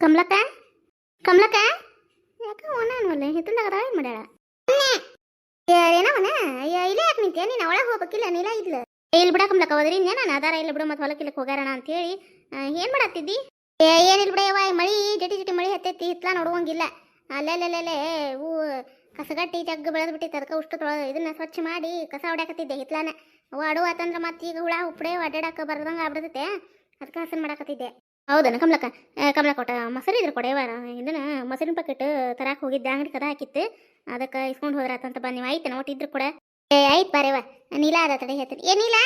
ಕಮಲಕ್ಕ ಕಮಲಕ್ಕ ಯಾಕ ಒಲ್ಲ ಹಿತ್ತಲಾಗದ ಏನು ಮಾಡ್ಯಾಳ ಏನವನ ಅಯ್ಯ ಇಲ್ಲೇ ಯಾಕೆ ನಿಂತೆ ನೀನು ಒಳಗೆ ಹೋಗ್ಬೇಕಿಲ್ಲ ನೀಲ ಇದ್ಲು ಇಲ್ಲಿ ಬಿಡ ಕಮಲಕ್ಕ ಹೋದ್ರಿ ನಾನು ಅದಾರ ಇಲ್ಲ ಬಿಡು ಮತ್ತೆ ಹೊಲಕ್ಕಿಲ್ಲಕ್ಕೆ ಹೋಗ್ಯಾರಣ ಅಂತ ಹೇಳಿ ಏನು ಮಾಡತ್ತಿದ್ದಿ ಏನಿಲ್ಲ ಬಿಡಯ್ಯವ ಮಳಿ ಜಟಿ ಜಟಿ ಮಳಿ ಹತ್ತೈತಿ ಹಿತ್ಲ ನೋಡುವಂಗಿಲ್ಲ ಅಲ್ಲೆಲ್ಲೆಲ್ಲೆಲ್ಲೇ ಹೂ ಕಸಗಟ್ಟಿ ಜಗ್ಗ ಬೆಳೆದು ಬಿಟ್ಟಿತ್ತು ಅದಕ್ಕೆ ಉಷ್ಟು ಇದನ್ನ ಸ್ವಚ್ಛ ಮಾಡಿ ಕಸ ಹೊಡ್ಯಾಕತ್ತಿದ್ದೆ ಹಿತ್ಲಾನ ಅವು ಅಡುವ ಆತಂದ್ರೆ ಮತ್ತೆ ಈಗ ಹುಳ ಉಪ್ಪಡೆ ಅಡ್ಡಾಡಕ್ಕೆ ಬರ್ದಂಗೆ ಆಗ್ಬಿಡ್ತೈತೆ ಅದಕ್ಕೆ ಹಸನ್ ಮಾಡಾಕತ್ತಿದ್ದೆ ಹೌದನ ಕಮಲಕ್ಕ ಕಮಲಕ್ಕ ಕೊಟ್ಟ ಮೊಸರು ಇದ್ರ ಕೊಡೆಯವ ಇದನ್ನ ಮೊಸರಿನ ಪ್ಯಾಕೆಟ್ ತರಾಕ್ ಹೋಗಿದ್ದೆ ಅಂಗಡಿ ಕದ ಹಾಕಿತ್ತು ಅದಕ್ಕೆ ಇಸ್ಕೊಂಡು ಹೋದ್ರಾತಂತ ಬಂದು ನೀವು ಆಯ್ತು ನೋಟ್ ಇದ್ರು ಕೂಡ ಆಯ್ತು ಬಾರೇವ ನೀಲ ಅದ ತಡೆ ಹೇಳ್ತೀನಿ ಏನಿಲ್ಲ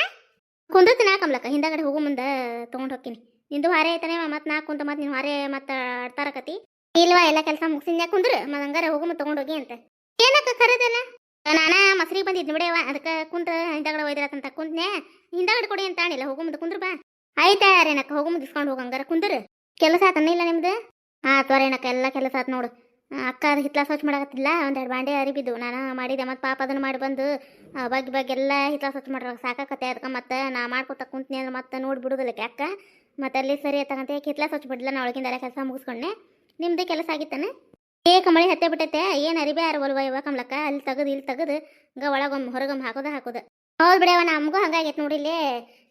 ಕುಂದಿರ್ತೀನಿ ಕಮಲಕ್ಕ ಹಿಂದಗಡೆ ಹೋಗೋ ಮುಂದೆ ತೊಗೊಂಡು ಹೋಗ್ತೀನಿ ನಿಂದು ಹಾರೆ ಐತಾನೆ ಮತ್ತೆ ನಾ ಕುಂತ ಮತ್ತೆ ನೀವು ಹಾರೆ ಮತ್ತೆ ಆಡ್ತಾರಕತಿ ಇಲ್ವಾ ಎಲ್ಲ ಕೆಲಸ ಮುಗಿಸಿದ್ಯಾ ಕುಂದ್ರು ಮತ್ತೆ ಹಂಗಾರೆ ಹೋಗು ಮತ್ತೆ ತೊಗೊಂಡೋಗಿ ಅಂತ ಏನಕ್ಕ ಕರೆದಲ್ಲ ನಾನ ಮೊಸರಿಗೆ ಬಂದಿದ್ನಿ ಬಿಡೇವ ಅದಕ್ಕೆ ಕುಂತ ಹಿಂದಗಡೆ ಒಯ್ದಿರತ್ತಂತ ಕುಂತ್ನೆ ಹಿಂದಗಡೆ ಕೊಡಿ ಅಂತ ಆಣಿಲ್ಲ ಹೋಗು ಮುಂದೆ ಕುಂದ್ರು ಬಾ ಆಯ್ತಾ ಯಾರೇನಕ್ಕ ಹೋಗು ಮುಂದೆ ಇಸ್ಕೊಂಡು ಹೋಗಂಗಾರ ಕುಂದ್ರು ಕೆಲಸ ಆತನ ಇಲ್ಲ ನಿಮ್ದು ತ್ವರೇನಕ್ಕ ಎಲ್ಲ ಕೆಲಸ ಆತ್ ನೋಡು ಅಕ್ಕ ಅದು ಹಿತ್ಲ ಸ್ವಚ್ಛ ಮಾಡಕತ್ತಿಲ್ಲ ಒಂದೆರಡು ಬಾಂಡೆ ಅರಿಬಿದ್ದು ನಾನು ಮಾಡಿದೆ ಮತ್ತು ಪಾಪ ಅದನ್ನು ಮಾಡಿ ಬಂದು ಬಗ್ಗೆ ಎಲ್ಲ ಹಿತ್ಲ ಸ್ವಚ್ಛ ಮಾಡ್ರ ಸಾಕಾಕತ್ತೆ ಅದಕ್ಕೆ ಮತ್ತೆ ನಾ ಮಾಡ್ಕೊತ ಕುಂತ್ನಿ ಅಂದ್ರೆ ಮತ್ತೆ ನೋಡಿ ಬಿಡೋದಿಲ್ಲಕ್ಕೆ ಅಕ್ಕ ಮತ್ತೆ ಅಲ್ಲಿ ಸರಿ ತಗಂತೆ ಹಿತ್ಲ ಸ್ವಚ್ಛ ಬಿಡಲಿಲ್ಲ ನಾ ಒಳಗಿಂದ ಎಲ್ಲ ಕೆಲಸ ಮುಗಿಸ್ಕೊಂಡೆ ನಿಮ್ದು ಕೆಲಸ ಆಗಿತ್ತಾನೆ ಮಳಿ ಹತ್ತೆ ಬಿಟ್ಟೈತೆ ಏನು ಅರಿಬೇ ಅರವಲ್ವ ಇವ ಕಮ್ಲಕ್ಕ ಅಲ್ಲಿ ತೆಗೆದು ಇಲ್ಲಿ ತೆಗೆದು ಹಂಗ ಒಳಗೊಮ್ಮೆ ಹೊರಗೊಮ್ಮೆ ಹಾಕೋದು ಹೌದು ಬಿಡವ ನಮಗೂ ಹಂಗಾಗೈತೆ ನೋಡಿಲ್ಲಿ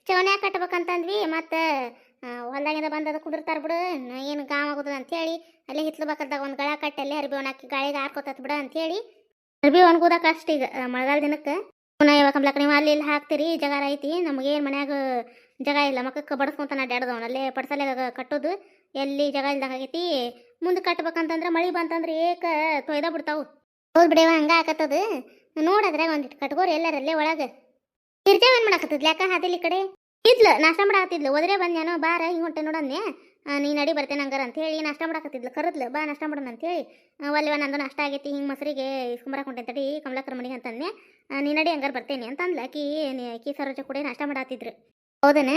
ಚವನ್ಯಾಗ ಕಟ್ಬೇಕಂತಂದ್ವಿ ಮತ್ತು ಹೊಲ್ದಾಗಿಂದ ಬಂದದ ಕುದುರ್ತಾರ ಬಿಡು ಏನು ಗಾಮ್ ಆಗೋದು ಅಂತೇಳಿ ಅಲ್ಲೇ ಹಿತ್ಲು ಬೇಕಾದಾಗ ಒಂದು ಗಳ ಕಟ್ಟಿ ಅಲ್ಲೇ ಅರ್ಬಿ ಒಣಾಕಿ ಗಾಳಿಗೆ ಹಾಕೋತತ್ ಬಿಡ ಅಂತೇಳಿ ಅರ್ಬಿ ಒಣಗೋದಕ್ಕ ಅಷ್ಟು ಈಗ ಮಳೆಗಾಲ ದಿನಕ್ಕೆ ಪುನಃ ಇವಾಗ ಕಂಬ್ಲಕ್ಕ ನೀವು ಅಲ್ಲಿ ಇಲ್ಲಿ ಹಾಕ್ತೀರಿ ಜಗಾರ ಐತಿ ನಮಗೇನು ಮನ್ಯಾಗ ಜಗ ಇಲ್ಲ ಮಕ್ಕಕ್ಕೆ ಬಡಿಸ್ಕೊಂತಾನೆ ಅಡ್ಡಾಡ್ದವನು ಅಲ್ಲೇ ಪಡ್ಸಲೆ ಕಟ್ಟೋದು ಎಲ್ಲಿ ಜಗ ಇಲ್ದಂಗೆ ಆಗೈತಿ ಮುಂದೆ ಕಟ್ಬೇಕಂತಂದ್ರೆ ಮಳೆ ಬಂತಂದ್ರೆ ಏಕ ತೊಯ್ದ ಬಿಡ್ತಾವು ಹೌದು ಬಿಡವ ಹಂಗೆ ಹಾಕತ್ತದು ನೋಡದ್ರೆ ಒಂದಿಟ್ಟು ಕಟ್ಗೋರಿ ಎಲ್ಲರಲ್ಲೇ ಒಳಗೆ ಗಿರ್ಜಾವ್ ಏನು ಮಾಡಾಕತ್ತಿದ್ಲ ಯಾಕ ಹಾದಿಲ್ಲ ಈ ಕಡೆ ಇದ್ಲು ನಾಷ್ಟ ಮಾಡಾಕತ್ತಿದ್ಲು ಒದ್ರೆ ಬಂದ್ಯಾನೋ ಬಾರ ಹಿಂಗೆ ಹೊಂಟೆ ನೋಡನ್ನೆ ನೀ ನಡಿ ಬರ್ತೇನೆ ಹಂಗಾರ ಅಂತ ಹೇಳಿ ನಾಷ್ಟ ಮಾಡಾಕತ್ತಿದ್ಲು ಕರೆದ್ಲು ಬಾ ನಾಷ್ಟ ಮಾಡೋಣ ಅಂತೇಳಿ ಒಲ್ವ ನಂದು ನಾಷ್ಟ ಆಗೈತಿ ಹಿಂಗೆ ಮೊಸರಿಗೆ ಇಸ್ಕೊಂಬರಕ್ಕೆ ಹೊಂಟೆ ತಡಿ ಕಮಲಕ್ಕರ ಮನೆಗೆ ಅಂತಂದೆ ನೀ ನಡಿ ಹಂಗಾರ ಬರ್ತೇನೆ ಅಂತ ಅಂದ್ಲ ಆಕಿ ಸರೋಜ ಕೂಡ ನಾಷ್ಟ ಮಾಡಾತಿದ್ರು ಹೌದನ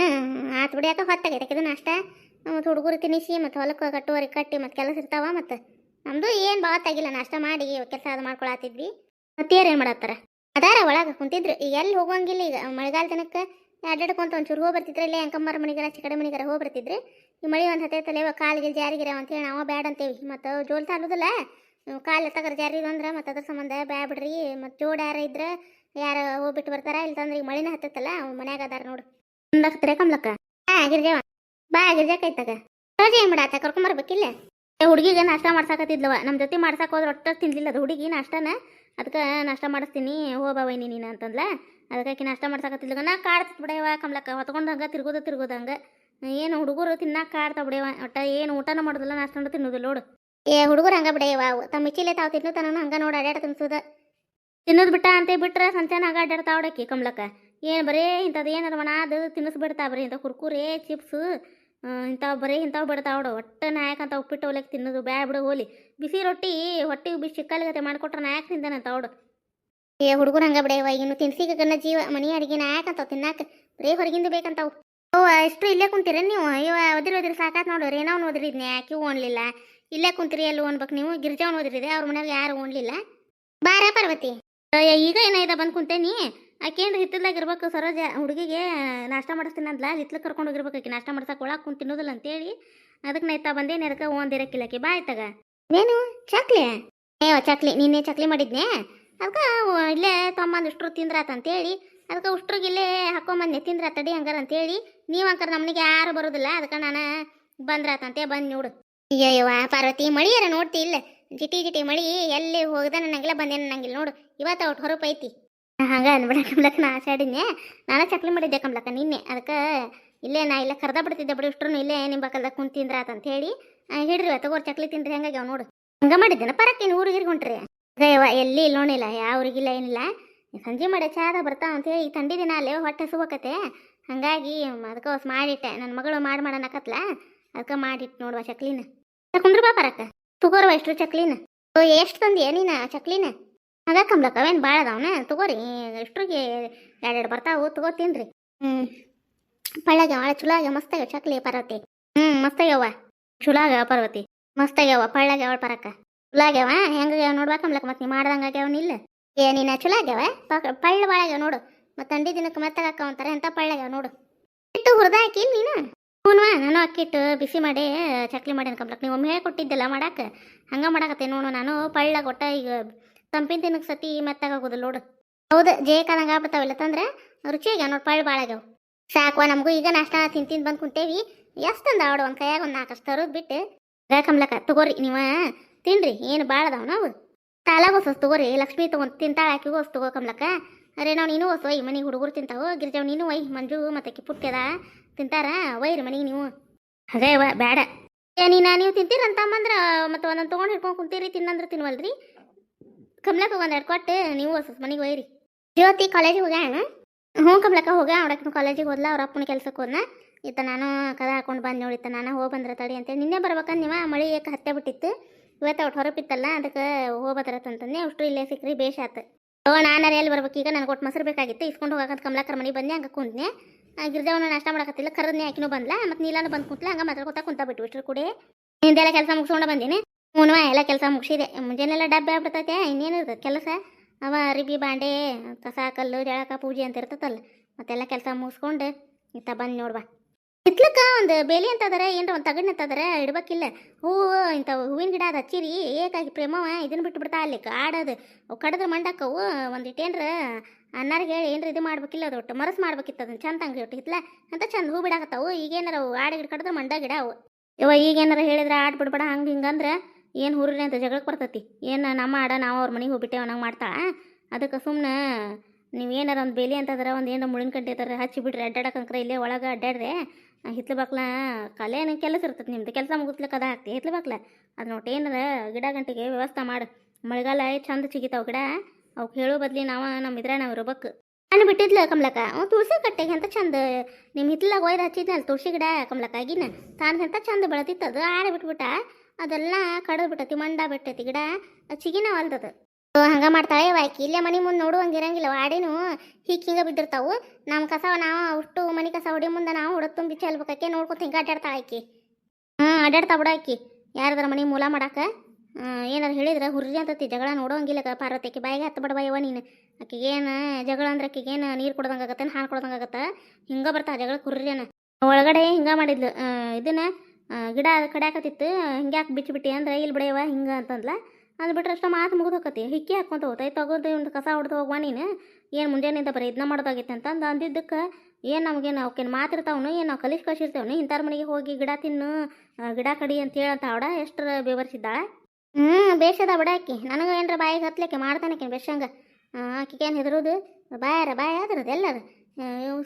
ಆತು ಬಿಡಿ ಯಾಕೆ ಹೊತ್ತಾಗೈತೆ ನಾಷ್ಟ ಮತ್ತು ಹುಡುಗರು ತಿನ್ನಿಸಿ ಮತ್ತು ಹೊಲಕ್ಕೆ ಕಟ್ಟುವರೆಗೆ ಕಟ್ಟಿ ಮತ್ತು ಕೆಲಸ ಇರ್ತಾವ ಮತ್ತು ನಮ್ಮದು ಏನು ಬಾತ್ತಾಗಿಲ್ಲ ನಾಷ್ಟ ಮಾಡಿ ಕೆಲಸ ಅದು ಮಾಡ್ಕೊಳತ್ತಿದ್ವಿ ಮತ್ತೇರೇನು ಮಾಡತ್ತಾರ ಅದಾರ ಒಳಗೆ ಕುಂತಿದ್ರು ಈಗ ಎಲ್ಲಿ ಹೋಗುವಂಗಿಲ್ಲ ಈಗ ಮಳೆಗಾಲ ದಿನಕ್ಕೆ ಅಡ್ಡಾಡ್ಕೊಂತ ಒಂಚೂರು ಹೋಗಿ ಬರ್ತಿದ್ರೆ ಇಲ್ಲೇ ಅಂಕಮ್ಮರ ಮನೆಗಾರ ಚಿಕ್ಕಡೆ ಮನೆಗಾರ ಹೋಗಿ ಬರ್ತಿದ್ರೆ ಈ ಮಳೆ ಒಂದು ಹತ್ತೈತಲ್ಲ ಇವಾಗ ಕಾಲಿಗೆ ಜಾರಿಗಿರ ಅಂತೇಳಿ ನಾವು ಬ್ಯಾಡ ಅಂತೇವಿ ಮತ್ತು ಜೋಲ್ ತಾಲೋದಲ್ಲ ಕಾಲು ತಗರ ಜಾರಿ ಅಂದ್ರೆ ಮತ್ತು ಅದ್ರ ಸಂಬಂಧ ಬ್ಯಾ ಬಿಡ್ರಿ ಮತ್ತು ಜೋಡ್ ಯಾರ ಇದ್ರೆ ಯಾರು ಹೋಗ್ಬಿಟ್ಟು ಬರ್ತಾರ ಇಲ್ತಂದ್ರೆ ಈಗ ಮಳಿನ ಹತ್ತೈತಲ್ಲ ಮನ್ಯಾಗ ಅದಾರ ನೋಡು ಹತ್ತಿರ ಕಮ್ಲಕ್ಕ ಗಿರ್ಜಾವ ಬಾ ಗಿರ್ಜಾಕ ಐತಾಗ ರೋಜಿ ಏನು ಮಾಡಾತ ಕರ್ಕೊಂಬರ್ಬೇಕಿಲ್ಲ ಹುಡುಗಿಗೆ ನಾಷ್ಟ ಮಾಡ್ಸಾಕತ್ತಿದ್ಲವ ನಮ್ಮ ಜೊತೆ ಮಾಡ್ಸಕ್ಕೆ ಹೋದ್ರೆ ಒಟ್ಟು ತಿನ್ಲಿಲ್ಲ ಅದು ಹುಡುಗಿ ನಾಷ್ಟನ ಅದಕ್ಕೆ ನಾಷ್ಟ ಮಾಡಿಸ್ತೀನಿ ಹೋಬಾವೈನಿ ನೀನು ಅಂತಂದ್ಲ ಅದಕ್ಕೆ ನಾಷ್ಟ ಮಾಡ್ಸಾಕತ್ತಿದ್ಲಾಗ ನಾ ಕಾಡ್ತಿದ್ ಬಿಡವ ಕಮ್ಲಕ್ಕ ಹೊತ್ಕೊಂಡು ಹಂಗೆ ತಿರ್ಗೋದು ಹಂಗೆ ಏನು ಹುಡುಗರು ತಿನ್ನಾಕ ಕಾಡ್ತಾ ಬಿಡವ ಒಟ್ಟ ಏನು ಊಟನ ಮಾಡೋದಿಲ್ಲ ನಾಷ್ಟ ತಿನ್ನೋದಿಲ್ಲ ನೋಡು ಹುಡುಗರು ಹಂಗೆ ಬಿಡವ ತಮ್ಮ ಮಿಚ್ಚಿಲೆ ತಾವು ತಿನ್ನೋತನ ಹಂಗೆ ನೋಡಿ ಅಡ್ಯಾಡ ತಿನ್ಸೋದ ತಿನ್ನೋದು ಬಿಟ್ಟ ಅಂತ ಬಿಟ್ರೆ ಸಂಚಾನ ಹಂಗೆ ಅಡ್ಡಾಡ್ತಾ ಅವಡಕ್ಕಿ ಕಮ್ಲಕ್ಕ ಏನು ಬರೀ ಇಂಥದ್ದು ಏನಾರ ಅದು ತಿನ್ನಿಸ್ಬಿಡ್ತಾ ಬರೀ ಇಂಥ ಕುರ್ಕುರೆ ಚಿಪ್ಸು ಇಂಥವು ಬರೀ ಇಂಥವು ಬಿಡ್ತಾವಡು ಒಟ್ಟು ನಾಯಕಂತ ಉಪ್ಪಿಟ್ಟು ಹೋಗ್ಲಿಕ್ಕೆ ತಿನ್ನೋದು ಬ್ಯಾಡ ಬಿಡು ಹೋಲಿ ಬಿಸಿ ರೊಟ್ಟಿ ಹೊಟ್ಟಿಗೆ ಬಿಸಿ ಚಿಕ್ಕಲ್ಗತೆ ಮಾಡಿಕೊಟ್ರೆ ನಾಯಕ ತಿಂದಾನಂತ ಅವಡು ಹುಡುಗರು ಹಂಗೆ ಬಿಡವ ಇನ್ನು ತಿನ್ಸಿಗನ್ನ ಜೀವ ಮನೆ ಅಡಿಗೆ ನಾಯಕಂತಾವ್ ತಿನ್ನಾಕ ಬರೀ ಹೊರಗಿಂದ ಬೇಕಂತಾವು ಎಷ್ಟು ಇಲ್ಲೇ ಕುಂತೀರ ನೀವು ಇವ ಓದಿರಿ ಸಾಕಾತ್ ನೋಡ್ರಿ ಏನೋ ಓದಿರಿದ್ನೆ ಯಾಕೆ ಓಣ್ಲಿಲ್ಲ ಇಲ್ಲೇ ಕುಂತೀರಿ ಎಲ್ಲಿ ಓಣ್ಬೇಕು ನೀವು ಗಿರ್ಜಾವನ್ ಓದಿರಿದೆ ಅವ್ರ ಮನ್ಯಾಗ ಯಾರು ಓಣ್ಲಿಲ್ಲ ಬಾರ ಪಾರ್ವತಿ ಈಗ ಏನಾಯ್ದ ಬಂದು ಕುಂತೇನಿ ಆಕೇನು ಹಿತ್ತಲ್ದಾಗ ಇರ್ಬೇಕು ಸರೋಜ ಹುಡುಗಿಗೆ ನಾಷ್ಟ ಮಾಡಿಸ್ತೀನಿ ಅಂದ್ಲ ಹಿತ್ಲಕ್ಕೆ ಕರ್ಕೊಂಡು ಹೋಗಿರ್ಬೇಕು ಆಕಿ ನಾಷ್ಟ ಮಾಡ್ಸಕ್ಕೆ ಒಳಗೆ ಕುಂತು ತಿನ್ನೋದಿಲ್ಲ ಅಂತೇಳಿ ಅದಕ್ಕೆ ನೈತಾ ಬಂದೇನೆ ಅದಕ್ಕೆ ಓಂದಿರಕ್ಕಿಲ್ಲಕಿ ಬಾ ಆಯ್ತಾಗ ಏನು ಚಕ್ಲಿ ಚಕ್ಲಿ ನಿನ್ನೆ ಚಕ್ಲಿ ಮಾಡಿದ್ನೆ ಅದಕ್ಕೆ ಇಲ್ಲೇ ತೊಂಬಂದು ಉಷ್ಟ್ರು ತಿಂದ್ರಾತಂತೇಳಿ ಅದಕ್ಕೆ ಉಷ್ಟ್ರಿಗೆ ಇಲ್ಲೇ ಹಾಕೊಂಬಂದೆ ತಿಂದ್ರ ತಡಿ ಹಂಗಾರ ಅಂತೇಳಿ ನೀವು ಅಂಕರ್ ನಮ್ಮನಿಗೆ ಯಾರು ಬರೋದಿಲ್ಲ ಅದಕ್ಕೆ ನಾನು ಬಂದ್ರಾತಂತೆ ಬಂದು ನೋಡು ಅಯ್ಯವ್ವ ಪಾರ್ವತಿ ಮಳಿಯಾರ ನೋಡ್ತಿ ಇಲ್ಲ ಜಿಟಿ ಮಳಿ ಎಲ್ಲಿ ಹೋಗ್ದ ನನಗೆಲ್ಲ ಬಂದೇನೆ ನಂಗಿಲ್ಲ ನೋಡು ಇವತ್ತು ಒಟ್ಟು ಹೊರಪು ಐತಿ ಹಂಗೆ ಅಂದ್ಬಿಡ ಕಮ್ಲಕ್ಕ ನಾ ಆಸಾಡಿದ್ನೆ ನಾನು ಚಕ್ಲಿ ಮಾಡಿದ್ದೆ ಕಮ್ಲಕ್ಕ ನಿನ್ನೆ ಅದಕ್ಕೆ ಇಲ್ಲೇ ನಾ ಇಲ್ಲ ಕರ್ದ ಬಿಡ್ತಿದ್ದೆ ಬಿಡಿ ಇಷ್ಟ್ರು ಇಲ್ಲೇ ನಿಮ್ಮ ಬಕ್ಕಲ್ದಾಗ ಕುಂತು ತಿಂದ್ರಾತಂತ ಹೇಳಿ ಹಿಡ್ರಿ ತಗೋರ್ ಚಕ್ಲಿ ತಿನ್ರಿ ಹಂಗಾಗ್ಯಾವ ನೋಡು ಹಂಗೆ ಮಾಡಿದ್ದೇನೆ ಪರಕ್ಕೇನು ಊರಿಗೆ ಹೊಂಟ್ರಿ ಅಯ್ಯವ್ವ ಎಲ್ಲಿ ಇಲ್ಲ ನೋಡಿಲ್ಲ ಯಾವ ಊರಿಗಿಲ್ಲ ಏನಿಲ್ಲ ಸಂಜೆ ಮಾಡಿ ಚಾದ ಬರ್ತಾವ ಅಂತೇಳಿ ಈ ಥಂಡಿ ದಿನ ಅಲ್ಲೇ ಹೊಟ್ಟೆ ಸುಬಕತ್ತೆ ಹಾಗಾಗಿ ಅದಕ್ಕೆ ಹೊಸ ಮಾಡಿಟ್ಟೆ ನನ್ನ ಮಗಳು ಮಾಡೋಣಕತ್ಲ ಅದಕ್ಕೆ ಮಾಡಿಟ್ಟು ನೋಡುವ ಚಕ್ಲಿನ ಕುಂದ್ರ ಬಾ ಪರಕ್ಕ ತಗೋರ್ವ ಎಷ್ಟು ಚಕ್ಲಿನ ಎಷ್ಟು ತಂದಿ ನೀನು ಚಕ್ಲಿನ ಹಂಗ ಕಮ್ಲಕ್ಕ ಅವೇನು ಭಾಳ ಅದಾವನ ತಗೋರಿ ಎಷ್ಟ್ರಿಗೆ ಎರಡೆರಡು ಬರ್ತಾವು ತಗೋತೀನ್ರಿ ಪಳ್ಳಾಗ್ಯಾವ ಭಾಳ ಚಲೋ ಆಗ್ಯಾವ ಮಸ್ತಾಗ್ಯಾವ ಚಕ್ಲಿ ಪಾರ್ವತಿ ಮಸ್ತಾಗ್ಯಾವ ಚಲೋ ಆಗ್ಯಾವ ಪಾರ್ವತಿ ಮಸ್ತಾಗ್ಯಾವ ಪಳ್ಳಾಗ್ಯಾವ ಪರಕ್ಕ ಚಲೋ ಆಗ್ಯಾವ ಹೆಂಗಾಗ್ಯಾವ ನೋಡ್ವಾ ಕಮ್ಲಕ್ಕ ಮತ್ತೆ ನೀ ಮಾಡ್ದಂಗೆ ಆಗ್ಯಾವನಿಲ್ಲ ನೀನು ಚಲೋ ಆಗ್ಯಾವ ಪಳ್ಳ ಭಾಳ ಆಗ್ಯಾವ ನೋಡು ಮತ್ತು ಥಂಡಿ ದಿನಕ್ಕೆ ಮೆತ್ತಗೆ ಹಾಕವಂತಾರೆ ಎಂಥ ಪಳ್ಳಾಗ್ಯಾವ ನೋಡು ಇಟ್ಟು ಹುರಿದ ಹಾಕಿ ನೀನು ಹ್ಞೂ ನಾನು ಅಕ್ಕಿಟ್ಟು ಬಿಸಿ ಮಾಡಿ ಚಕ್ಲಿ ಮಾಡೇನು ಕಂಪ್ಲಕ್ ನೀವು ಒಮ್ಮೆ ಹೇಳ್ಕೊಟ್ಟಿದ್ದಿಲ್ಲ ಮಾಡಕ್ಕೆ ಹಂಗೆ ಮಾಡಕತ್ತೆ ನೋಡು ನಾನು ಪಳ್ಳ ಕೊಟ್ಟ ಈಗ ತಂಪಿನ ತಿನ್ನಕ್ಕೆ ಸತಿ ಮೆತ್ತಾಗೋದಿಲ್ಲ ನೋಡು ಹೌದು ಜೇಕಾದಂಗೆ ಆಗ್ಬಿಡ್ತಾವಿಲ್ಲ ತಂದ್ರೆ ರುಚಿಯಾಗ ನೋಡಿ ಪಳ್ಳ ಭಾಳ ಆಗ್ಯಾವ ಸಾಕುವ ನಮಗೂ ಈಗ ನಾಷ್ಟ ತಿಂದು ಬಂದು ಕುಂತೇವಿ ಎಷ್ಟಂದ ಆಡು ಒಂದು ಕೈಯಾಗ ಒಂದು 4 ತರೋದು ಬಿಟ್ಟು ಕಮ್ಲಕ್ಕ ತಗೋರಿ ನೀವು ತಿನ್ರಿ ಏನು ಭಾಳ ಅದಾವ ನಾವು ಸಾಲಾಗೋಸ್ ತಗೋರಿ ಲಕ್ಷ್ಮಿ ತಗೊಂಡು ತಿಂತಾಳ ಆಕಿಗೋಸ್ ತಗೋ ಕಮ್ಲಕ್ಕ ಅರೆ ನಾವು ನೀನು ಹೊಸ ಒಯ್ ಮನೆಗೆ ಹುಡುಗರು ತಿಂತಾವು ಗಿರ್ಜಾವ್ ನೀನು ಒಯ್ ಮಂಜು ಮತ್ತೆ ಪುಟ್ಟ್ಯದ ತಿಂತಾರ ಒಯ್ರಿ ಮನೆಗೆ ನೀವು ಅದೇ ಬೇಡ ನೀವು ತಿಂತೀರಂತಂಬಂದ್ರೆ ಮತ್ತೆ ಒಂದೊಂದು ತೊಗೊಂಡು ಹಿಡ್ಕೊಂಡು ಕುಂತೀರಿ ತಿನ್ನಂದ್ರೆ ತಿನ್ವಲ್ರಿ ಕಮ್ಲಕ್ಕ ಒಂದು 2 ಕೊಟ್ಟು ನೀವು ಹೊಸ ಮನೆಗೆ ಒಯ್ರಿ ಜ್ಯೋತಿ ಕಾಲೇಜಿಗೆ ಹೋಗ್ಯಾಣ ಹ್ಞೂ ಕಮ್ಲಕ್ಕ ಹೋಗ್ಯ ನೋಡಕ್ಕೆ ಕಾಲೇಜಿಗೆ ಹೋದ್ಲ ಅವ್ರ ಅಪ್ಪನ ಕೆಲ್ಸಕ್ಕೆ ಹೋದ್ನ ಇತ್ತ ನಾನು ಕದ ಹಾಕೊಂಡು ಬಂದು ನೋಡಿತ್ತ ನಾನು ಹೋಗಿ ಬಂದ್ರೆ ತಡಿ ಅಂತೇಳಿ ನಿನ್ನೆ ಬರ್ಬೇಕಂದು ನೀವು ಮಳೆ ಏಕೆ ಹತ್ತೆ ಬಿಟ್ಟಿತ್ತು ಇವತ್ತು ಒಟ್ಟು ಹೊರಪಿತ್ತಲ್ಲ ಅದಕ್ಕೆ ಹೋಗ್ಬತ್ತಂತಂದೆ ಅಷ್ಟು ಇಲ್ಲೇ ಸಿಕ್ರಿ ಬೇಷ ಆತು ನಾನು ಎಲ್ಲಿ ಬರ್ಬೇಕು ಈಗ ನನಗೆ ಒಟ್ಟು ಮೊಸರು ಬೇಕಾಗಿತ್ತು ಇಸ್ಕೊಂಡು ಹೋಗಕ್ಕೆ ಕಮಲಾಕರ ಮನೆ ಬಂದೆ ಹಂಗೆ ಕುಂತ್ನೆ ಗಿರ್ಜಾವನ್ನ ನಾಷ್ಟ ಮಾಡಕತ್ತಿಲ್ಲ ಕರದ್ನೆ ಆಕಿನೂ ಬಂದ್ಲ ಮತ್ತು ನೀಲಾನು ಬಂದು ಕುಂತ್ಲ ಹಂಗೆ ಮಾತಾಡ್ಕೊತಾ ಕುಂತ ಬಿಟ್ಬಿಟ್ರು ಕೂಡಿ ನಿಂದೆಲ್ಲ ಕೆಲಸ ಮುಗಿಸ್ಕೊಂಡು ಬಂದೀನಿ ಹ್ಞೂ ಎಲ್ಲ ಕೆಲಸ ಮುಗಿಸಿದೆ ಮುಂಜಾನೆಲ್ಲ ಡಬ್ಬೆ ಆಗ್ಬಿಡ್ತೈತೆ ಇನ್ನೇನು ಇರ್ತದೆ ಕೆಲಸ ಅವ ಅರಿಬಿ ಬಾಂಡೆ ಕಸ ಕಲ್ಲು ಜಳಕ ಪೂಜೆ ಅಂತ ಇರ್ತದಲ್ಲ ಮತ್ತೆಲ್ಲ ಕೆಲಸ ಮುಗಿಸ್ಕೊಂಡು ಇತ್ತ ಬಂದು ನೋಡ್ಬಾ ಹಿತ್ಲಕ್ಕ ಒಂದು ಬೇಲಿ ಅಂತದಾರೆ ಏನರ ಒಂದು ತಗಡ್ ಅಂತದಾರೆ ಇಡ್ಬೇಕಿಲ್ಲ ಹೂವು ಇಂಥ ಹೂವಿನ ಗಿಡ ಅದು ಹಚ್ಚಿರಿ ಏಕಾಗಿ ಪ್ರೇಮವ ಇದನ್ನು ಬಿಟ್ಟು ಬಿಡ್ತಾ ಅಲ್ಲಿ ಆಡೋದು ಅವು ಕಡದ್ರ ಮಂಡಕ್ಕವು ಒಂದಿಟ್ಟು ಏನರ ಅನ್ನಾರಿಗೆ ಹೇಳಿ ಏನರ ಇದು ಮಾಡ್ಬೇಕಿಲ್ಲ ಅದು ಒಟ್ಟು ಮರಸು ಮಾಡ್ಬೇಕಿತ್ತು ಅದನ್ನು ಚಂದ ಹಂಗೆ ಒಟ್ಟು ಹಿತ್ಲ ಅಂತ ಚಂದ ಹೂ ಬಿಡಾಕತ್ತಾವು ಈಗೇನಾರ ಅವು ಆಡ ಗಿಡ ಕಡದ್ರ ಮಂಡ ಗಿಡ ಅವು ಈಗೇನಾರ ಹೇಳಿದ್ರೆ ಆಟ ಬಿಡ್ಬೇಡ ಹಂಗೆ ಹಿಂಗಂದ್ರೆ ಏನು ಹುರ್ರಿ ಅಂತ ಜಗಳಕ್ಕೆ ಬರ್ತೈತಿ ಏನು ನಮ್ಮ ಆಡ ನಾವು ಅವ್ರ ಮನೆಗೆ ಹೋಗ್ಬಿಟ್ಟೇವ ನಂಗೆ ಮಾಡ್ತಾಳ ಅದಕ್ಕೆ ಸುಮ್ಮನೆ ನೀವು ಏನಾರ ಒಂದು ಬೇಲಿ ಅಂತಂದ್ರೆ ಒಂದು ಏನರ ಮುಳಿನ ಕಡ್ಡಿ ಅಂತಾರೆ ಹಚ್ಚಿ ಬಿಡ್ರಿ ಅಡ್ಡಾಡಕಂಕ್ರೆ ಇಲ್ಲೇ ಒಳಗೆ ಅಡ್ಡಾಡ್ರೆ ಹಿತ್ಲು ಬಾಕ್ಲ ಕಲೇನು ಕೆಲಸ ಇರ್ತದೆ ನಿಮ್ದು ಕೆಲಸ ಮುಗಿಸ್ಲಿಕ್ಕೆ ಅದ ಹಾಕ್ತಿ ಹಿತ್ಲು ಬಾಕ್ಲ ಅದು ನೋಟ್ ಏನಾರ ಗಿಡ ಗಂಟೆಗೆ ವ್ಯವಸ್ಥೆ ಮಾಡು ಮಳೆಗಾಲ ಚಂದ ಸಿಗಿತಾವ ಗಿಡ ಅವಕ್ಕೆ ಹೇಳೋ ಬದ್ಲಿ ನಾವು ಇದ್ರೆ ನಾವು ಇರ್ಬೇಕು ನಾನು ಬಿಟ್ಟಿದ್ಲ ಕಮ್ಲಕ್ಕ ತುಳಸಿ ಕಟ್ಟೆಗೆ ಅಂತ ಚಂದ ನಿಮ್ಮ ಹಿತ್ಲಾಗ ಒಯ್ದು ಹಚ್ಚಿದ್ನಲ್ಲ ತುಳಸಿ ಗಿಡ ಕಮ್ಲಕ್ಕ ಆಗಿನ ತಾನಂತ ಚಂದ ಬೆಳೆದಿತ್ತು ಅದು ಆಡ ಬಿಟ್ಬಿಟ್ಟ ಅದೆಲ್ಲ ಕಡದು ಬಿಟ್ಟೈತಿ ಮಂಡ ಬಿಟ್ಟೈತಿ ಗಿಡ ಚಿಗಿನ ಹೊಲ್ದದು ಹಂಗೆ ಮಾಡ್ತಾಳೆ ವಾಯ್ಕಿ ಇಲ್ಲೇ ಮನೆ ಮುಂದೆ ನೋಡುವಂಗೆ ಇರಂಗಿಲ್ಲ ವಾಡಿನೂ ಹಿಂಗೆ ಬಿದ್ದಿರ್ತಾವು ನಮ್ಮ ಕಸ ನಾವು ಅಷ್ಟು ಮನೆ ಕಸ ಹೊಡಿ ಮುಂದೆ ನಾವು ಹೊಡೆದು ತುಂಬಿ ಚೆಲ್ಬೇಕಾಕೆ ನೋಡ್ಕೊತ ಹಿಂಗೆ ಅಡ್ಡಾಡ್ತಾಳೆ ಆಕಿ ಅಡ್ಡಾಡ್ತಾ ಬಿಡ ಆಕಿ ಯಾರದಾರ ಮನೆ ಮೂಲ ಮಾಡಾಕ ಏನಾರು ಹೇಳಿದ್ರೆ ಹುರ್ರಿ ಅಂತತಿ ಜಗಳ ನೋಡೋಂಗಿಲ್ಲ ಪಾರ್ವತಿಗೆ ಬಾಯಿಗೆ ಹತ್ತು ಬಿಡ ಬಾಯವ ನೀನು ಆಕಿಗೇನು ಜಗಳ ಅಂದ್ರೆ ಆಕಿಗೇನು ನೀರು ಕೊಡ್ದಂಗಾಗತ್ತೆ ಹಾಲು ಕೊಡ್ದಂಗಾಗತ್ತೆ ಹಿಂಗೆ ಬರ್ತಾ ಜಗಳಕ್ಕೆ ಹುರ್ರಿನ ಒಳಗಡೆ ಹಿಂಗೆ ಮಾಡಿದ್ಲು ಇದನ್ನ ಗಿಡ ಕಡ್ಯಾಕತ್ತಿತ್ತು ಹಿಂಗ್ಯಾಕೆ ಬಿಚ್ಚಿಬಿಟ್ಟಿ ಅಂದ್ರೆ ಇಲ್ಲಿ ಬಿಡೆಯವ ಹಿಂಗೆ ಅಂತಂದ್ಲ ಅದು ಬಿಟ್ರೆ ಅಷ್ಟ ಮಾತು ಮುಗಿದು ಹೋಗತಿ ಹಿಕ್ಕಿ ಹಾಕ್ಕೊಂತ ಹೋಗ್ತೈ ತಗೋದು ಒಂದು ಕಸ ಹೊಡೆದು ಹೋಗುವ ನೀನು ಏನು ಮುಂಜಾನೆಯಿಂದ ಬರೀ ಇದನ್ನ ಮಾಡೋದಾಗಿತ್ತು ಅಂತಂದು ಅಂದಿದ್ದಕ್ಕೆ ಏನು ನಮಗೇನು ಅವಕ್ಕೇನು ಮಾತಿರ್ತಾವನು ಏನು ನಾವು ಕಲಿಸ್ಕಳಿಸಿರ್ತೇವನು ಇಂಥರ ಮನೆಗೆ ಹೋಗಿ ಗಿಡ ತಿನ್ನು ಗಿಡ ಕಡಿ ಅಂತ ಹೇಳಂತ ಅವಡ ಎಷ್ಟು ಬೆವರ್ಸಿದ್ದಾಳ ಬೇಷದ ಬಿಡ ಆಕಿ ನನಗೆ ಏನರ ಬಾಯಿಗೆ ಹತ್ಲಿಕ್ಕೆ ಮಾಡ್ತಾನಕ್ಕೆ ಬೆಶಂಗೆ ಆಕಿಗೇನು ಹೆದರೋದು ಬಾಯ ಅದ್ರದ್ದು ಎಲ್ಲದು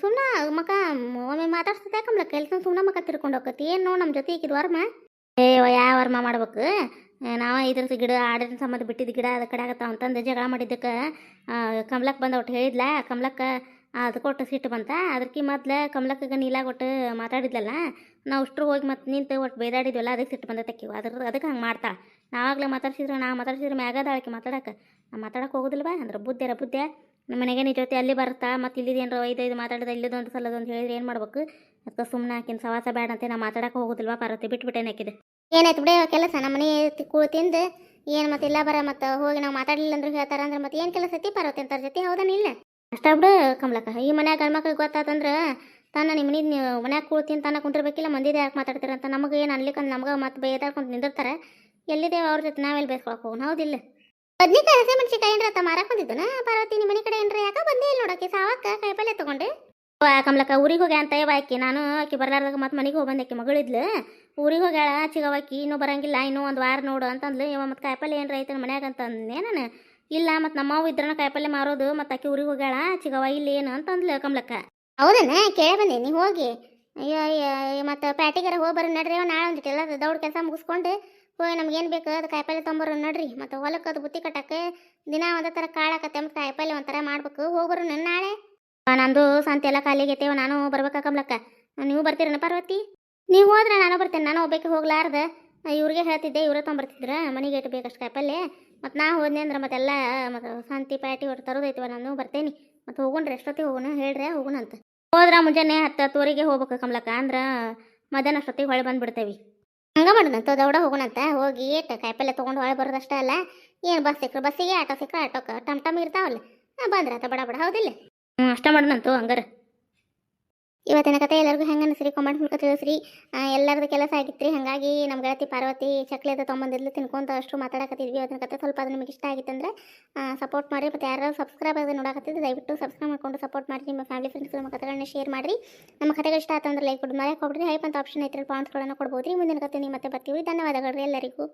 ಸುಮ್ಮನೆ ಮಕ್ಕ ಒಮ್ಮೆ ಮಾತಾಡ್ಸ್ತೈತೆ ಕಮ್ಲ ಕೆಲ್ಸ ಸುಮ್ಮನೆ ಮಕ್ಕ ತಿರ್ಕೊಂಡು ಹೋಗತಿ ಏನು ನೋಡಿ ನಮ್ಮ ಜೊತೆ ಈಕಿದ್ ವರ್ಮ ಯಾವ ವರ್ಮ ಮಾಡ್ಬೇಕು ನಾವು ಇದ್ರ ಗಿಡ ಆಡಿನ ಸಂಬಂಧ ಬಿಟ್ಟಿದ್ದು ಗಿಡ ಅದು ಕಡೆ ಆಗತ್ತಾವ ಅಂತಂದು ಜಗಳ ಮಾಡಿದ್ದಕ್ಕೆ ಕಮ್ಲಕ್ಕೆ ಬಂದ ಒಟ್ಟು ಹೇಳಿದ್ಲ ಕಮ್ಲಕ್ಕೆ ಅದು ಕೊಟ್ಟು ಸಿಟ್ಟು ಬಂತ ಅದಕ್ಕೆ ಮೊದ್ಲು ಕಮ್ಲಕ್ಕೆ ನೀಲಾಗ ಒಟ್ಟು ಮಾತಾಡಿದ್ಲಲ್ಲ ನಾವು ಅಷ್ಟ್ರು ಹೋಗಿ ಮತ್ತೆ ನಿಂತು ಒಟ್ಟು ಬೇದಾಡಿದ್ವಲ್ಲ ಅದಕ್ಕೆ ಸಿಟ್ಟು ಬಂದತ್ತಕ್ಕಿವು ಅದಕ್ಕೆ ಹಂಗೆ ಮಾಡ್ತಾಳೆ ನಾವಾಗಲೇ ಮಾತಾಡ್ಸಿದ್ರೆ ಮ್ಯಾಗದ ಆಳಕ್ಕೆ ಮಾತಾಡಕ್ಕೆ ಹೋಗೋದಿಲ್ವಾ ಅಂದ್ರೆ ಬುದ್ಧ ನಮ್ಮ ಮನೆಗೆ ನಿಜ ಜೊತೆ ಅಲ್ಲಿ ಬರ್ತಾ ಮತ್ತು ಇಲ್ಲಿದ್ದು ಏನರ ಐದು ಮಾತಾಡಿದ ಇಲ್ಲದು ಅಂತ ಸಲ್ಲದು ಅಂತ ಹೇಳಿದ್ರೆ ಏನು ಮಾಡ್ಬೇಕು ಅದಕ್ಕೆ ಸುಮ್ಮನೆ ಆಕಿನ ಸವಾಸ ಬೇಡ ಅಂತ ನಾವು ಮಾತಾಡಕ್ಕೆ ಹೋಗೋದಿಲ್ವಾ ಪಾರ್ವತಿ ಬಿಟ್ಬಿಟ್ಟೇನೆ ಹಾಕಿದೆ ಏನಾಯ್ತು ಬಿಡೇ ಕೆಲಸ ನಮ್ಮ ಮನೆ ಕೂಳು ತಿಂದು ಏನು ಮತ್ತೆ ಇಲ್ಲ ಬರ ಮತ್ತು ಹೋಗಿ ನಾವು ಮಾತಾಡಲಿಲ್ಲ ಅಂದ್ರೆ ಹೇಳ್ತಾರೆ ಅಂದ್ರೆ ಮತ್ತೆ ಏನು ಕೆಲಸ ಐತಿ ಪಾರ್ವತಿ ಅಂತಾರ ಜೊತೆ ಹೌದಾನಿಲ್ಲ ಅಷ್ಟ ಬಿಡು ಕಮ್ಲಕ್ಕ ಈ ಮನ್ಯಾಗ ಗಂಡ್ಮಕ್ಳಿಗೆ ಗೊತ್ತಾತಂದ್ರೆ ತಾನ ನಿಮ್ಮ ಮನ್ಯಾಗ ಕೂಳು ತಿಂದು ತಾನ ಕುಂತಿರ್ಬೇಕಿಲ್ಲ ಮಂದಿದೆ ಯಾಕೆ ಮಾತಾಡ್ತೀರಂತ ನಮಗೆ ಏನು ಅನ್ಲಿಕ್ಕಂದು ನಮ್ಗೆ ಮತ್ತೆ ಬೇದಾಡ್ಕೊಂಡು ನಿಂದಿರ್ತಾರೆ ಎಲ್ಲಿದ್ದೇವೆ ಅವ್ರ ಜೊತೆ ನಾವೆಲ್ಲಿ ಬೇಸ್ಕೊಳಕ್ಕೆ ಹೋಗೋಣ ಹೌದಿಲ್ಲ ಬದ್ನಿಕಾಯಿ ಹಸಿ ಮೆಣಸಿನ್ಕಾಯಿ ಏನ್ರ ಮಾರಕ್ಕೆ ಬಂದಿದ್ದನ ಪಾರ್ವತಿ ನಿಮ್ಮ ಮನೆ ಕಡೆ ಏನ್ರ ಯಾಕೆ ಬಂದೇ ಇಲ್ಲ ನೋಡಕ್ಕೆ ಸಾವಕ್ಕ ಕಾಯಿಪಲ್ಲೆ ತೊಗೊಂಡು ಕಮ್ಲಕ್ಕ ಊರಿಗೆ ಹೋಗಿ ಅಂತ ಆಕಿ ನಾನು ಆಕಿ ಬರ್ಲಾರ್ದಾಗ ಮತ್ತೆ ಮನೆಗೆ ಹೋಗಿ ಬಂದೆ ಆಕಿ ಮಗಳಿದ್ಲು ಊರಿಗೆ ಹೋಗ್ಯಾಳ ಚಿಗವಾಕಿ ಇನ್ನೂ ಬರಂಗಿಲ್ಲ ಇನ್ನೂ ಒಂದು ವಾರ ನೋಡು ಅಂತಂದ್ಲು ಇವ ಮತ್ತು ಕಾಯಿಪಲ್ಲೆ ಏನು ರೈತನ ಮನ್ಯಾಗ ಅಂತಂದೇ ನಾನು ಇಲ್ಲ ಮತ್ತು ನಮ್ಮವು ಇದ್ರನ ಕಾಯಿಪಲ್ಲೆ ಮಾರೋದು ಮತ್ತು ಆಕಿ ಊರಿಗೆ ಹೋಗ್ಯಾಳ ಚಿಗವ ಇಲ್ಲಿ ಏನು ಅಂತಂದ್ಲು ಕಮ್ಲಕ್ಕ ಹೌದನ ಕೇಳೇ ಬಂದೆ ನೀವು ಹೋಗಿ ಅಯ್ಯೋ ಮತ್ತು ಪ್ಯಾಟಿಗಾರ ಹೋಗಿ ಬರ್ರಿ ನಡ್ರಿ ನಾಳೆ ಒಂದಿಟ್ಟು ಎಲ್ಲ ದೌಡ್ ಕೆಲಸ ಮುಗಿಸ್ಕೊಂಡು ಹೋಗಿ ನಮ್ಗೇನು ಬೇಕು ಅದು ಕಾಯಿಪಲ್ಲೆ ತೊಂಬರು ನಡ್ರಿ ಮತ್ತು ಹೊಲಕ್ಕೆ ಅದು ಬುತ್ತಿ ಕಟ್ಟಕ್ಕೆ ದಿನ ಒಂದೇ ಥರ ಕಾಳಾಕತ್ತೆ ಮತ್ತು ಕಾಯಿಪಲ್ಲೆ ಒಂಥರ ಮಾಡ್ಬೇಕು ಹೋಗ್ಬರು ನನ್ನ ನಾಳೆ ನಂದು ಸಂತೆ ಎಲ್ಲ ಖಾಲಿಗೈತೇವ ನಾನು ಬರ್ಬೇಕಾ ಕಮ್ಲಕ್ಕ ನೀವು ಬರ್ತೀರನ ಪಾರ್ವತಿ ನೀವು ಹೋದ್ರೆ ನಾನು ಬರ್ತೇನೆ ನಾನು ಹೋಗ್ಬೇಕು ಹೋಗ್ಲಾರ್ದ ಇವ್ರಿಗೆ ಹೇಳ್ತಿದ್ದೆ ಇವರೇ ತೊಗೊಂಬರ್ತಿದ್ರ ಮನೆಗೆ ಇಟ್ಟು ಬೇಕಷ್ಟು ಕಾಯಿಪಲ್ಲೆ ಮತ್ತು ನಾ ಹೋದ್ನೆ ಅಂದ್ರೆ ಮತ್ತೆಲ್ಲ ಮತ್ತು ಸಂತಿ ಪ್ಯಾಟಿ ಒಟ್ಟು ತರೋದೈತಿವ ನಾನು ಬರ್ತೇನೆ ಮತ್ತು ಹೋಗೋಣ್ರಿ ಎಷ್ಟೊತ್ತಿಗೆ ಹೋಗೋಣ ಹೇಳ್ರೆ ಹೋಗೋಣ ಅಂತ ಹೋದ್ರೆ ಮುಂಜಾನೆ 10-10 ಹೋಗ್ಬೇಕು ಕಮ್ಲಕ್ಕ ಅಂದ್ರೆ ಮಧ್ಯಾಹ್ನ ಅಷ್ಟೊತ್ತಿಗೆ ಹೊಳೆ ಬಂದುಬಿಡ್ತೇವೆ ಹಂಗೆ ಮಾಡೋಣಂತ ದೌಡ ಹೋಗೋಣಂತ ಹೋಗಿ ಕಾಯಿಪಲ್ಲೆ ತೊಗೊಂಡು ಹೊಳೆ ಬರೋದಷ್ಟೇ ಅಲ್ಲ ಏನು ಬಸ್ ಸಿಕ್ಕರು ಬಸ್ಸಿಗೆ ಆಟೋ ಸಿಕ್ಕರೆ ಆಟೋಕ್ಕೆ ಟಮ್ ಇರ್ತಾವಲ್ಲ ಬಂದ್ರಾತ ಬಡ ಹೌದಿಲ್ಲ ಅಷ್ಟ ಮಾಡೋಣಂತು ಹಂಗಾರ ಇವತ್ತಿನ ಕತೆ ಎಲ್ಲರಿಗೂ ಹೆಂಗೆ ಅನಿಸ್ರಿ ಕಾಮೆಂಟ್ ಮೂಲಕ ತಿಳಿಸ್ರಿ. ಎಲ್ಲರದ್ದು ಕೆಲಸ ಆಗಿತ್ತು ಹಾಗಾಗಿ ನಮ್ಮ ಗೆಳತಿ ಪಾರ್ವತಿ ಚಕ್ಲಿ ಅದ ತೊಗೊಂಬಂದಿದ್ಲು ತಿನ್ಕೊಂತ ಅಷ್ಟು ಮಾತಾಡಕತ್ತಿದ್ವಿ. ಇವತ್ತಿನ ಕತೆ ಸ್ವಲ್ಪ ಅದು ನಿಮಗೆ ಇಷ್ಟ ಆಗಿತ್ತಂದ್ರೆ ಸಪೋರ್ಟ್ ಮಾಡಿ. ಮತ್ತು ಯಾರು ಸಬ್ಸ್ಕ್ರೈಬ್ ಆಗಿ ನೋಡಕತ್ತಿದ್ದು ದಯವಿಟ್ಟು ಸಬ್ಸ್ಕ್ರೈಬ್ ಮಾಡ್ಕೊಂಡು ಸಪೋರ್ಟ್ ಮಾಡಿ. ನಿಮ್ಮ ಫ್ಯಾಮಿಲಿ ಫ್ರೆಂಡ್ಸ್ ನಮ್ಮ ಕತೆಗಳನ್ನ ಶೇರ್ ಮಾಡಿರಿ. ನಮ್ಮ ಕತೆಗಳು ಇಷ್ಟ ಆತಂದ್ರೆ ಲೈಕ್ ಕೊಡಿ, ಮರೆಯಕ್ಕೆ ಹೋಗ್ಬಿಡ್ರಿ. ಹೈಪ್ ಅಂತ ಆಪ್ಷನ್ ಐತ್ರಿ, ಪಾಯಿಂಟ್ಸ್ಗಳನ್ನು ಕೊಡ್ಬೋದು ರೀ. ಮುಂದಿನ ಕತೆ ನೀವು ಮತ್ತೆ ಬರ್ತೀವಿ. ಧನ್ಯವಾದಗಳು ರೀ ಎಲ್ಲರಿಗೂ.